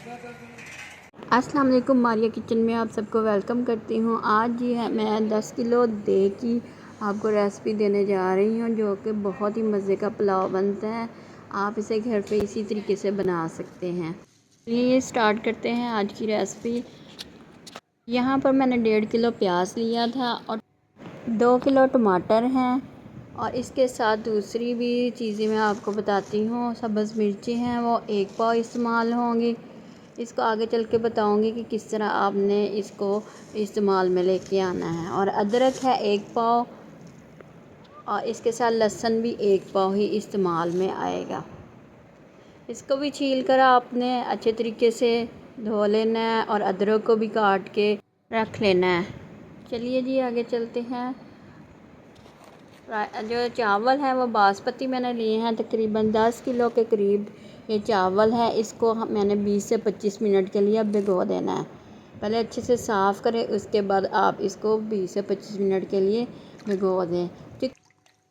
अस्सलाम वालेकुम, मारिया किचन में आप सबको वेलकम करती हूँ। आज जी है मैं 10 किलो दही की आपको रेसिपी देने जा रही हूँ, जो कि बहुत ही मज़े का पुलाव बनता है। आप इसे घर पे इसी तरीके से बना सकते हैं। ये स्टार्ट करते हैं आज की रेसिपी। यहाँ पर मैंने 1.5 किलो प्याज लिया था और 2 किलो टमाटर हैं, और इसके साथ दूसरी भी चीज़ें मैं आपको बताती हूँ। सब्ज़ मिर्ची हैं, वो 1 पाव इस्तेमाल होंगी। इसको आगे चल के बताऊँगी कि किस तरह आपने इसको इस्तेमाल में लेके आना है। और अदरक है 1 पाव, और इसके साथ लहसुन भी 1 पाव ही इस्तेमाल में आएगा। इसको भी छील कर आपने अच्छे तरीके से धो लेना है, और अदरक को भी काट के रख लेना है। चलिए जी आगे चलते हैं। जो चावल है वो बासमती मैंने लिए हैं, तकरीबन 10 किलो के करीब ये चावल है। इसको मैंने 20 से 25 मिनट के लिए भिगो देना है। पहले अच्छे से साफ़ करें, उसके बाद आप इसको 20 से 25 मिनट के लिए भिगो दें।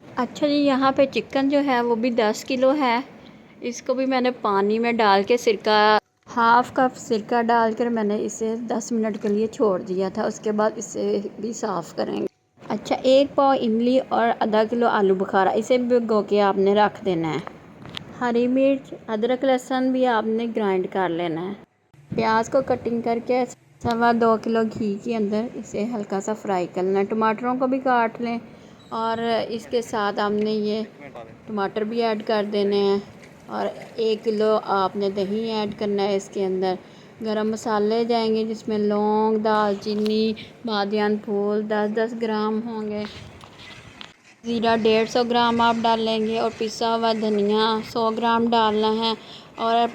अच्छा जी, यहाँ पे चिकन जो है वो भी 10 किलो है। इसको भी मैंने पानी में डाल के सिरका, हाफ़ कप सिरका डालकर मैंने इसे 10 मिनट के लिए छोड़ दिया था। उसके बाद इसे भी साफ़ करेंगे। अच्छा, 1 पाव इमली और आधा किलो आलू बुखारा, इसे भिगो के आपने रख देना है। हरी मिर्च, अदरक, लहसुन भी आपने ग्राइंड कर लेना है। प्याज को कटिंग करके 2.25 किलो घी के अंदर इसे हल्का सा फ्राई करना है। टमाटरों को भी काट लें, और इसके साथ आपने ये टमाटर भी ऐड कर देने हैं, और 1 किलो आपने दही ऐड करना है। इसके अंदर गरम मसाले जाएंगे, जिसमें लौंग, दालचीनी, बादियान फूल 10-10 ग्राम होंगे। ज़ीरा 150 ग्राम आप डालेंगे, और पिसा हुआ धनिया 100 ग्राम डालना है, और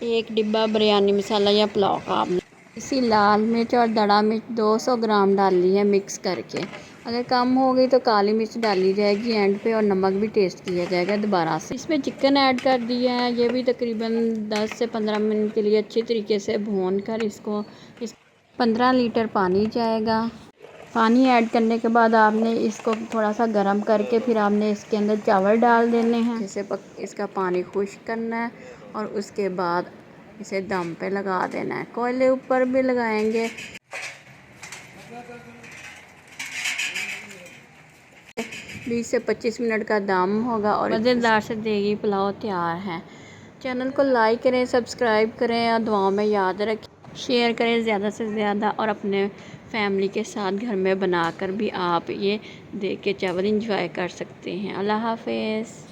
1 डिब्बा बिरयानी मसाला या पुलाव का आपने इसी लाल मिर्च और दड़ा मिर्च 200 ग्राम डालनी है मिक्स करके। अगर कम हो गई तो काली मिर्च डाली जाएगी एंड पे, और नमक भी टेस्ट किया जाएगा दोबारा से। इसमें चिकन ऐड कर दिया है, ये भी तकरीबन 10 से 15 मिनट के लिए अच्छी तरीके से भून कर इसको 15 लीटर पानी जाएगा। पानी ऐड करने के बाद आपने इसको थोड़ा सा गर्म करके फिर आपने इसके अंदर चावल डाल देने हैं। जैसे इसका पानी खुश्क करना है, और उसके बाद इसे दम पे लगा देना है। कोयले ऊपर भी लगाएंगे। 20 से 25 मिनट का दम होगा, और मज़ेदार से देगी पुलाव तैयार है। चैनल को लाइक करें, सब्सक्राइब करें, और दुआओं में याद रखें। शेयर करें ज़्यादा से ज़्यादा, और अपने फैमिली के साथ घर में बनाकर भी आप ये देख के चावल इंजॉय कर सकते हैं। अल्लाह हाफ़िज़।